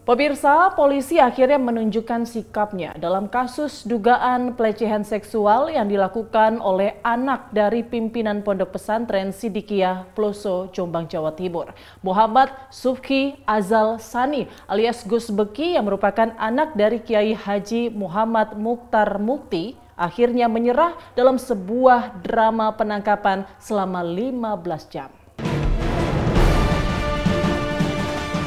Pemirsa, polisi akhirnya menunjukkan sikapnya dalam kasus dugaan pelecehan seksual yang dilakukan oleh anak dari pimpinan Pondok Pesantren Sidikiyah Peloso, Jombang, Jawa Timur. Muhammad Subki Azal Sani alias Gus Beki yang merupakan anak dari Kiai Haji Muhammad Mukhtar Mukti akhirnya menyerah dalam sebuah drama penangkapan selama 15 jam.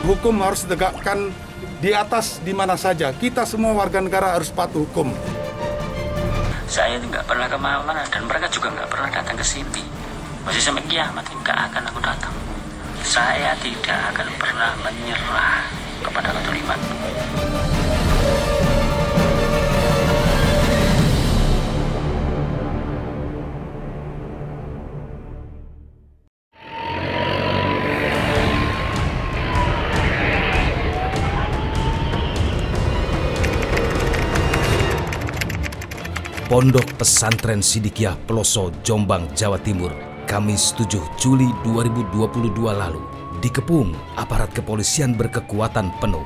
Hukum harus ditegakkan di atas di mana saja. Kita semua warga negara harus patuh hukum. Saya nggak pernah kemana-mana dan mereka juga nggak pernah datang ke sini. Masih sampai kiamat nggak akan aku datang. Saya tidak akan pernah menyerah kepada kezaliman. Pondok Pesantren Sidikiyah Peloso, Jombang, Jawa Timur, Kamis 7 Juli 2022 lalu, dikepung aparat kepolisian berkekuatan penuh.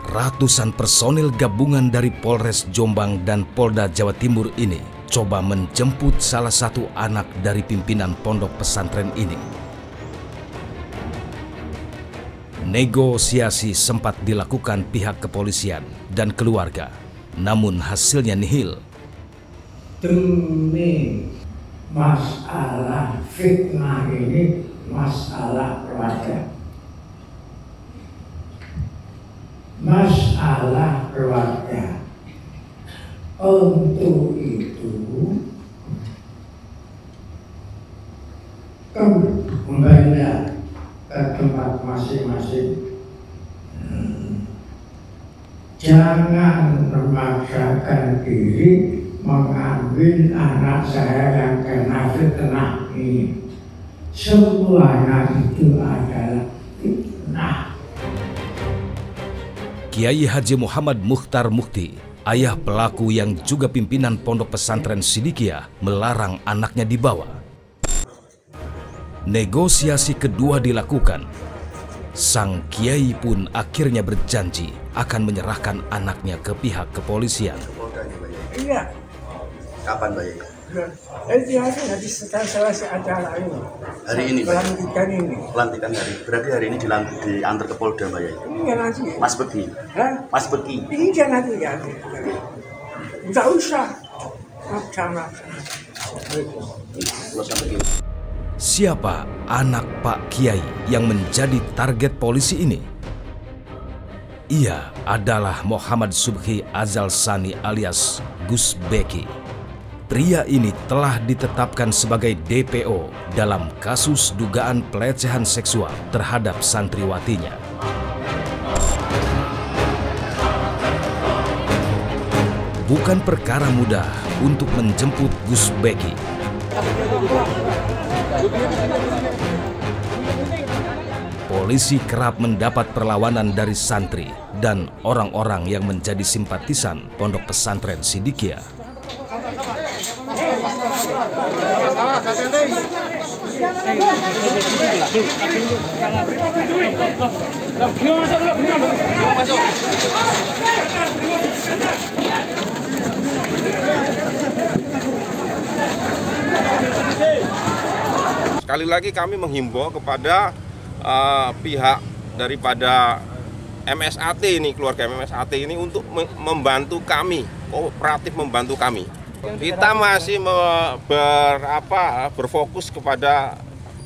Ratusan personil gabungan dari Polres Jombang dan Polda Jawa Timur ini coba menjemput salah satu anak dari pimpinan pondok pesantren ini. Negosiasi sempat dilakukan pihak kepolisian dan keluarga. Namun hasilnya nihil. Demi masalah fitnah ini, masalah keluarga. Masalah keluarga. Untuk itu, kembali ke tempat masing-masing. Jangan memaksakan diri mengambil anak saya yang kena fitnah ini. Semuanya itu adalah fitnah. Kiai Haji Muhammad Mukhtar Mukti, ayah pelaku yang juga pimpinan Pondok Pesantren Sidikiyah, melarang anaknya dibawa. Negosiasi kedua dilakukan. Sang kiai pun akhirnya berjanji akan menyerahkan anaknya ke pihak kepolisian. Iya. Kapan Pak? Itu hari setelah selesai acara ini. Hari ini Pak? Pelantikan ini. Pelantikan hari. Berarti hari ini diantar ke Polda Pak? Iya nanti. Mas Beki? Hah? Mas Beki? Iya nanti ya. Tidak usah. Maksa. Siapa anak Pak Kiai yang menjadi target polisi ini? Ia adalah Muhammad Subki Azal Sani alias Gus Beki. Pria ini telah ditetapkan sebagai DPO dalam kasus dugaan pelecehan seksual terhadap santriwatinya. Bukan perkara mudah untuk menjemput Gus Beki. Polisi kerap mendapat perlawanan dari santri dan orang-orang yang menjadi simpatisan Pondok Pesantren Sidikiyah. Sekali lagi kami menghimbau kepada pihak daripada MSAT ini, keluarga MSAT ini untuk membantu kami, kooperatif membantu kami. Kita masih berfokus kepada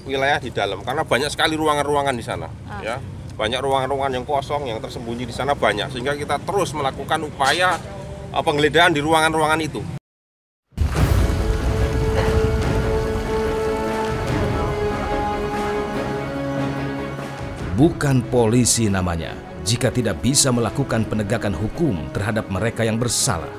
wilayah di dalam karena banyak sekali ruangan-ruangan di sana, ya. Banyak ruangan-ruangan yang kosong, yang tersembunyi di sana banyak, sehingga kita terus melakukan upaya penggeledahan di ruangan-ruangan itu. Bukan polisi namanya jika tidak bisa melakukan penegakan hukum terhadap mereka yang bersalah.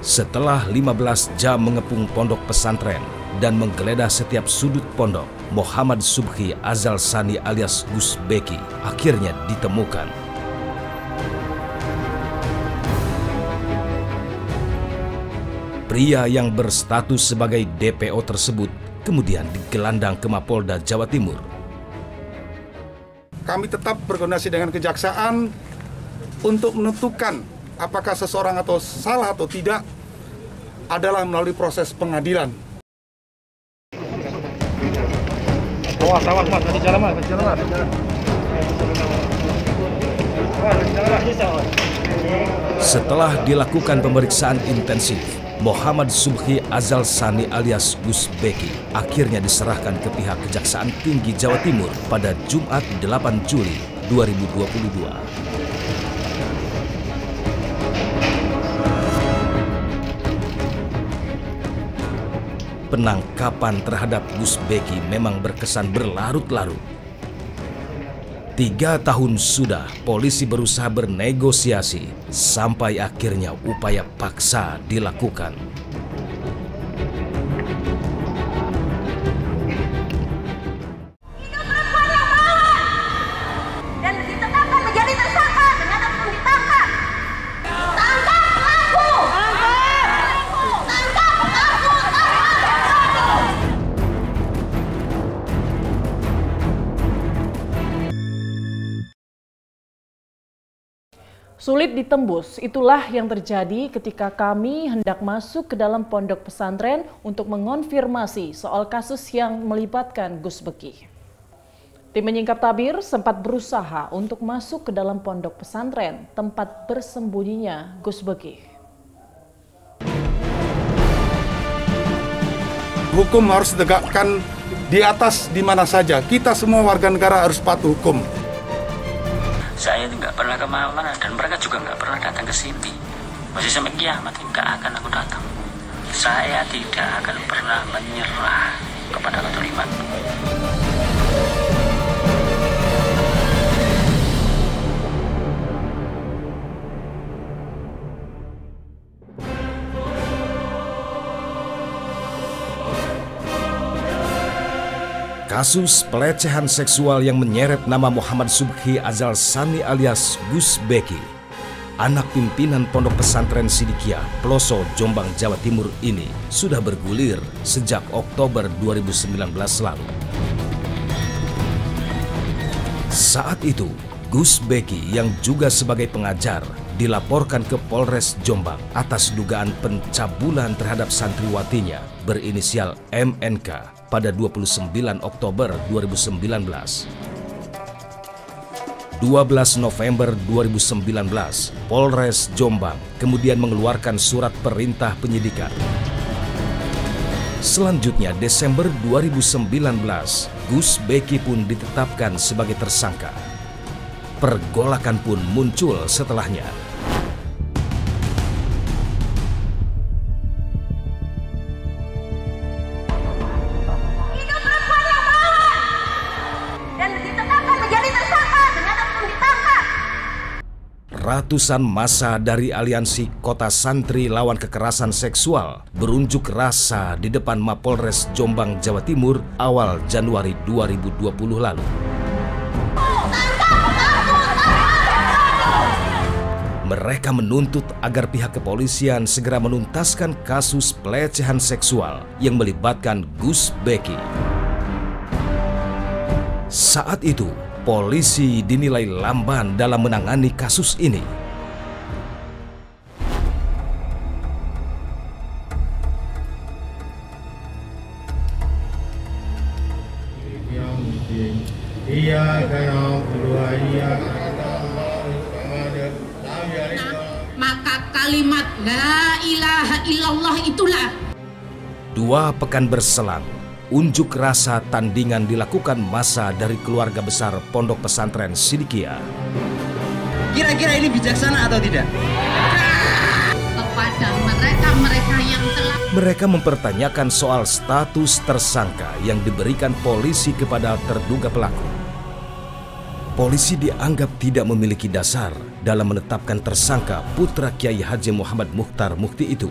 Setelah 15 jam mengepung pondok pesantren dan menggeledah setiap sudut pondok, Muhammad Subhi Azal Sani alias Gus Beki akhirnya ditemukan. Pria yang berstatus sebagai DPO tersebut kemudian digelandang ke Mapolda Jawa Timur. Kami tetap berkoordinasi dengan kejaksaan untuk menentukan apakah seseorang atau salah atau tidak adalah melalui proses pengadilan. Awas, mas, kasih jalan mas, kasih jalan mas. Setelah dilakukan pemeriksaan intensif, Muhammad Subhi Azal Sani alias Gus Beki akhirnya diserahkan ke pihak Kejaksaan Tinggi Jawa Timur pada Jumat 8 Juli 2022. Penangkapan terhadap Gus Beki memang berkesan berlarut-larut. 3 tahun sudah polisi berusaha bernegosiasi sampai akhirnya upaya paksa dilakukan. Dan ditetapkan menjadi tersangka, ternyata belum ditangkap. Tangkap pelaku! Tangkap pelaku! Sulit ditembus, itulah yang terjadi ketika kami hendak masuk ke dalam pondok pesantren untuk mengonfirmasi soal kasus yang melibatkan Gus Beki. Tim Menyingkap Tabir sempat berusaha untuk masuk ke dalam pondok pesantren tempat bersembunyinya Gus Beki. Hukum harus ditegakkan di atas di mana saja. Kita semua warga negara harus patuh hukum. Saya nggak pernah kemana-mana dan mereka juga nggak pernah datang ke sini. Masih sampai kiamat nggak akan aku datang. Saya tidak akan pernah menyerah kepada kezaliman. Kasus pelecehan seksual yang menyeret nama Muhammad Subhi Azal Sani alias Gus Beki, anak pimpinan Pondok Pesantren Sidikiyah, Ploso, Jombang, Jawa Timur ini sudah bergulir sejak Oktober 2019 lalu. Saat itu, Gus Beki yang juga sebagai pengajar dilaporkan ke Polres Jombang atas dugaan pencabulan terhadap santriwatinya berinisial MNK pada 29 Oktober 2019. 12 November 2019, Polres Jombang kemudian mengeluarkan surat perintah penyidikan. Selanjutnya, Desember 2019, Gus Beki pun ditetapkan sebagai tersangka. Pergolakan pun muncul setelahnya. Ratusan massa dari aliansi Kota Santri Lawan Kekerasan Seksual berunjuk rasa di depan Mapolres Jombang, Jawa Timur awal Januari 2020 lalu. Mereka menuntut agar pihak kepolisian segera menuntaskan kasus pelecehan seksual yang melibatkan Gus Beki. Saat itu, polisi dinilai lamban dalam menangani kasus ini. Maka kalimat la ilaha illallah itulah. 2 pekan berselang, unjuk rasa tandingan dilakukan massa dari keluarga besar Pondok Pesantren Sidikiyah. Kira-kira ini bijaksana atau tidak? Kepada mereka yang telah... Mereka mempertanyakan soal status tersangka yang diberikan polisi kepada terduga pelaku. Polisi dianggap tidak memiliki dasar dalam menetapkan tersangka putra Kiai Haji Muhammad Mukhtar Mukti itu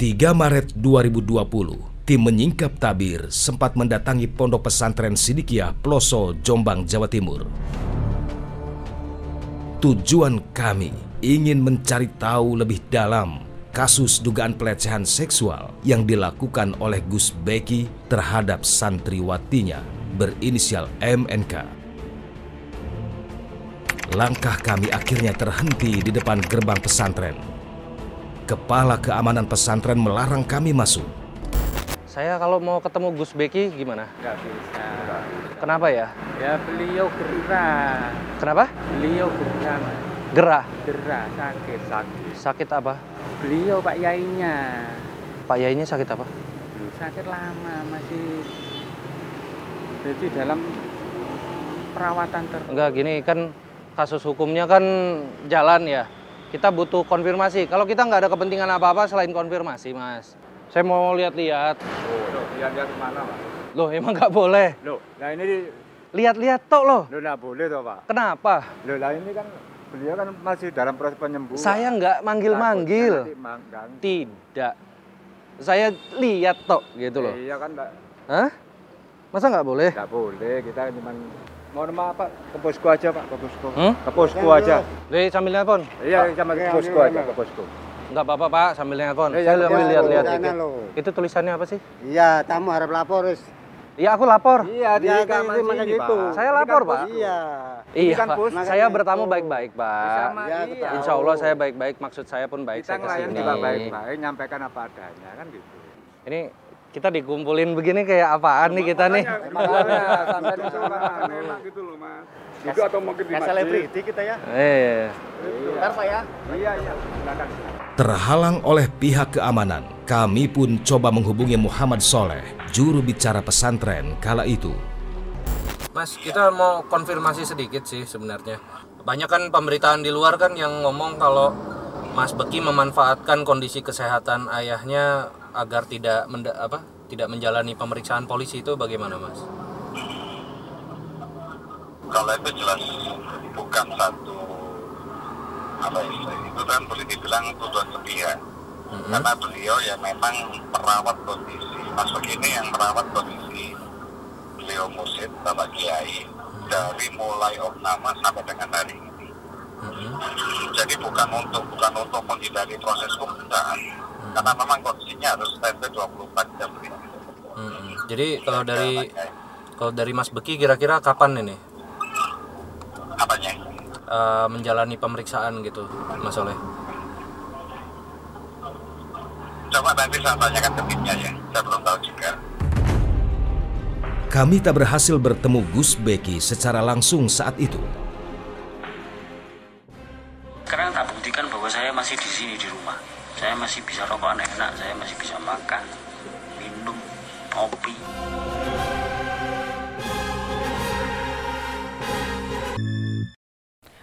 3 Maret 2020, tim menyingkap tabir sempat mendatangi Pondok Pesantren Sidikiyah Ploso, Jombang, Jawa Timur. Tujuan kami ingin mencari tahu lebih dalam kasus dugaan pelecehan seksual yang dilakukan oleh Gus Beki terhadap santriwatinya berinisial MNK. Langkah kami akhirnya terhenti di depan gerbang pesantren. Kepala keamanan pesantren melarang kami masuk. Saya kalau mau ketemu Gus Beki gimana? Nggak bisa. Kenapa ya? Ya beliau gerah. Kenapa? Beliau gerah, Mas. Gerah? Gerah, sakit. Sakit apa? Beliau Pak Yainya. Pak Yainya sakit apa? Sakit lama, masih jadi dalam perawatan terus. Enggak, gini kan kasus hukumnya kan jalan ya. Kita butuh konfirmasi. Kalau kita nggak ada kepentingan apa-apa selain konfirmasi, Mas. Saya mau lihat-lihat. Loh, lihat-lihat kemana, Pak? Loh, emang nggak boleh? Loh, nah ini... Lihat-lihat tok loh. Loh, nggak boleh toh, Pak. Kenapa? Loh, lah ini kan beliau kan masih dalam proses penyembuhan. Saya nggak manggil-manggil. Tidak. Saya lihat tok gitu loh. Iya kan, Pak. Hah? Masa nggak boleh? Nggak boleh, kita cuma... Mohon maaf Pak, ke posko aja Pak, ke posko. Ke posko aja. Sambil nelfon? Iya, sama ke posko aja, ke posko. Nggak apa-apa Pak, sambil nelfon. Saya sambil lihat-lihat dikit. Itu tulisannya apa sih? Iya, tamu harap lapor. Iya, aku lapor. Iya, di kamar sini Pak. Saya lapor Pak. Iya, Pak. Saya bertamu baik-baik Pak. Iya, Insya Allah saya baik-baik, maksud saya pun baik. Kita ngelayan juga baik-baik, nyampaikan apa adanya, kan gitu. Ini kita dikumpulin begini kayak apaan nih kita nih? Enak gitu loh Mas. Juga atau mungkin di masjid. Selebriti kita ya. Bentar Pak ya. Iya. Silakan. Terhalang oleh pihak keamanan, kami pun coba menghubungi Muhammad Soleh, juru bicara pesantren kala itu. Mas, kita mau konfirmasi sedikit sih sebenarnya. Banyak kan pemberitaan di luar kan yang ngomong kalau Mas Beki memanfaatkan kondisi kesehatan ayahnya agar tidak menjalani pemeriksaan polisi, itu bagaimana Mas? Kalau itu jelas bukan satu itu kan boleh dibilang tuduhan sepihak. Karena beliau ya memang merawat kondisi Mas Beki ini, yang merawat kondisi beliau Mursyid Bapak Kiai dari mulai opname sampai dengan hari ini. Jadi bukan untuk menghindari proses pemeriksaan, karena memang kondisinya harus standby 24 jam. Jadi kalau dari Mas Beki kira-kira kapan ini? Apanya? Menjalani pemeriksaan gitu, Mas Soleh. Coba nanti saya tanyakan ke timnya ya, saya belum tahu juga. Kami tak berhasil bertemu Gus Beki secara langsung saat itu. Karena tak buktikan bahwa saya masih di sini di rumah. Saya masih bisa rokok enak, saya masih bisa makan, minum, kopi.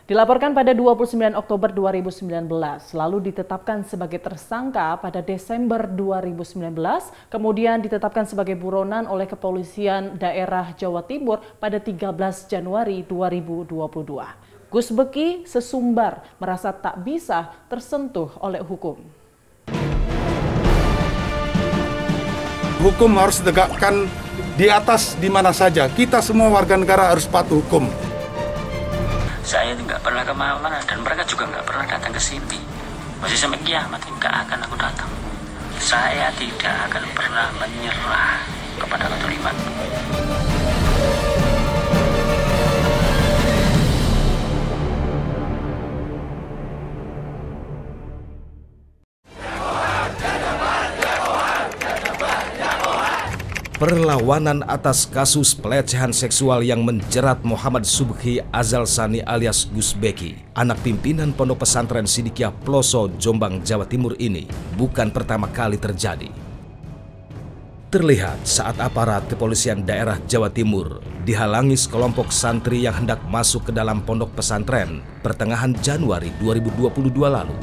Dilaporkan pada 29 Oktober 2019, lalu ditetapkan sebagai tersangka pada Desember 2019, kemudian ditetapkan sebagai buronan oleh Kepolisian Daerah Jawa Timur pada 13 Januari 2022. Gus Beki sesumbar merasa tak bisa tersentuh oleh hukum. Hukum harus ditegakkan di atas di mana saja. Kita semua warga negara harus patuh hukum. Saya nggak pernah kemana-mana dan mereka juga nggak pernah datang ke sini. Masih sampai kiamat nggak akan aku datang. Saya tidak akan pernah menyerah kepada kezaliman. Perlawanan atas kasus pelecehan seksual yang menjerat Muhammad Subhi Azal Sani alias Gus Beki, anak pimpinan Pondok Pesantren Sidikiyah Ploso, Jombang, Jawa Timur ini bukan pertama kali terjadi. Terlihat saat aparat kepolisian daerah Jawa Timur dihalangi sekelompok santri yang hendak masuk ke dalam pondok pesantren pertengahan Januari 2022 lalu.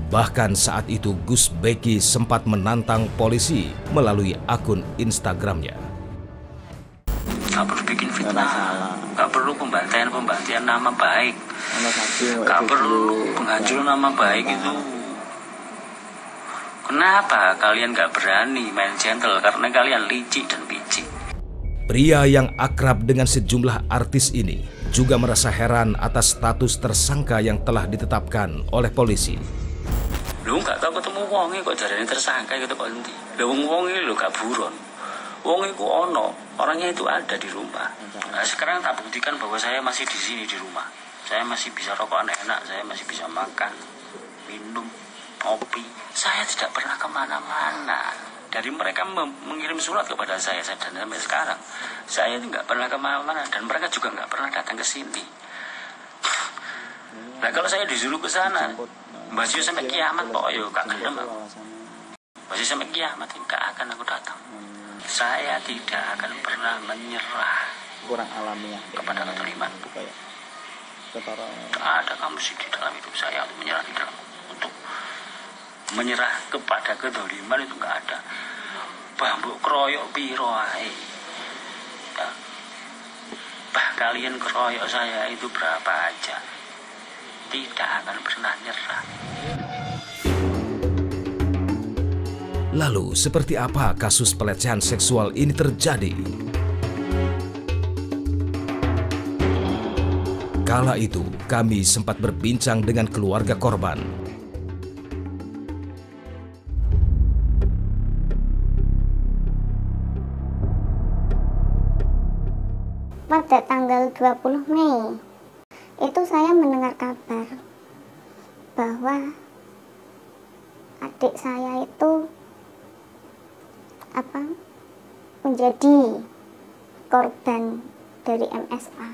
Bahkan saat itu Gus Beki sempat menantang polisi melalui akun Instagramnya. Gak perlu bikin fitnah, gak perlu pembantaian nama baik, gak perlu penghancuran nama baik itu. Kenapa kalian nggak berani main gentle? Karena kalian licik dan picik. Pria yang akrab dengan sejumlah artis ini juga merasa heran atas status tersangka yang telah ditetapkan oleh polisi. Lu nggak tahu ketemu wonge kok jarane tersangka gitu kok nanti. Lah wonge lu gak buron. Wonge ku ono, orangnya itu ada di rumah. Nah, sekarang tak buktikan bahwa saya masih di sini di rumah. Saya masih bisa rokokan enak, saya masih bisa makan, minum, kopi. Saya tidak pernah kemana-mana. Dari mereka mengirim surat kepada saya dan sampai sekarang saya itu nggak pernah kemana-mana dan mereka juga nggak pernah datang ke sini. Nah kalau saya disuruh ke sana, masih sampai kiamat pokoknya gak gelem. Masih sampai kiamat gak akan aku datang. Saya tidak akan pernah menyerah. Kurang alamiah kepada ketoliman. Gak ada kamu sih di dalam hidup saya untuk menyerah untuk menyerah kepada kedoliman itu nggak ada. Bambu keroyok piro ae. Bah kalian keroyok saya itu berapa aja, tidak akan pernah nyerah. Lalu seperti apa kasus pelecehan seksual ini terjadi? Kala itu kami sempat berbincang dengan keluarga korban. Pada tanggal 20 Mei itu saya mendengar kabar bahwa adik saya itu menjadi korban dari MSA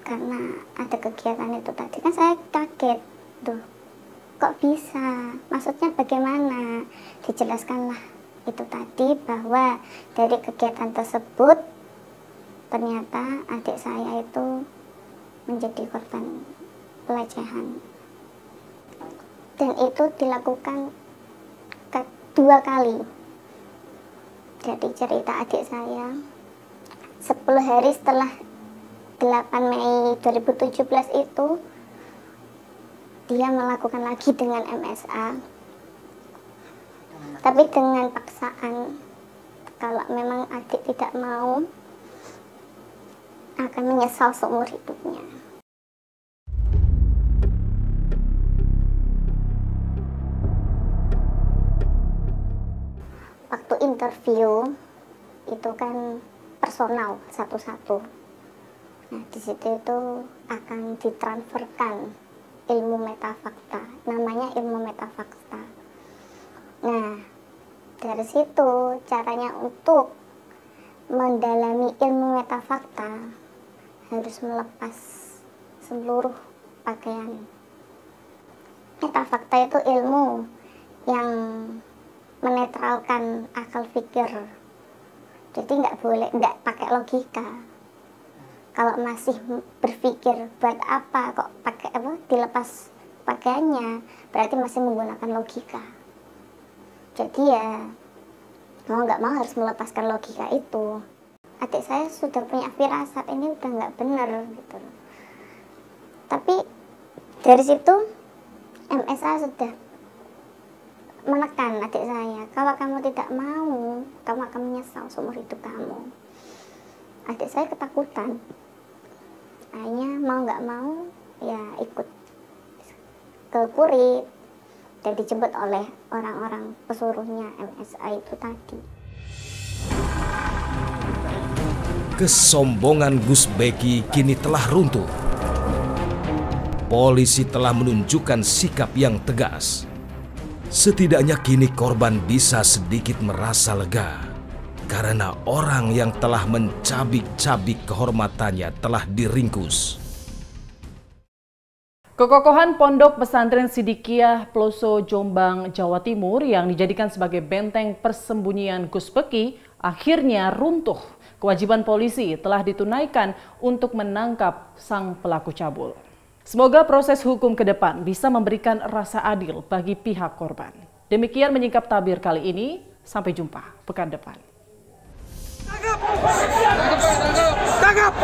karena ada kegiatan itu tadi. Kan saya kaget, tuh kok bisa, maksudnya bagaimana? Dijelaskanlah itu tadi bahwa dari kegiatan tersebut ternyata adik saya itu menjadi korban pelecehan dan itu dilakukan 2 kali. Jadi cerita adik saya 10 hari setelah 8 Mei 2017 itu dia melakukan lagi dengan MSA, tapi dengan paksaan. Kalau memang adik tidak mau, akan menyesal seumur hidupnya. Waktu interview itu kan personal satu-satu. Nah, di situ itu akan ditransferkan ilmu metafakta. Namanya ilmu metafakta. Nah, dari situ caranya untuk mendalami ilmu metafakta harus melepas seluruh pakaian. Metafakta itu ilmu yang menetralkan akal pikir. Jadi nggak pakai logika. Kalau masih berpikir buat apa kok pakai dilepas pakaiannya, berarti masih menggunakan logika. Jadi ya mau nggak mau harus melepaskan logika itu. Adik saya sudah punya firasat ini udah nggak benar gitu. Tapi dari situ MSA sudah menekan adik saya, kalau kamu tidak mau, kamu akan menyesal seumur hidup kamu. Adik saya ketakutan, akhirnya mau nggak mau ya ikut ke Kurit dan dijemput oleh orang-orang pesuruhnya MSA itu tadi. Kesombongan Gus Beki kini telah runtuh. Polisi telah menunjukkan sikap yang tegas. Setidaknya kini korban bisa sedikit merasa lega karena orang yang telah mencabik-cabik kehormatannya telah diringkus. Kekokohan Pondok Pesantren Sidikiyah Ploso Jombang, Jawa Timur yang dijadikan sebagai benteng persembunyian Gus Beki akhirnya runtuh. Kewajiban polisi telah ditunaikan untuk menangkap sang pelaku cabul. Semoga proses hukum ke depan bisa memberikan rasa adil bagi pihak korban. Demikian menyingkap tabir kali ini. Sampai jumpa pekan depan. Tangkap!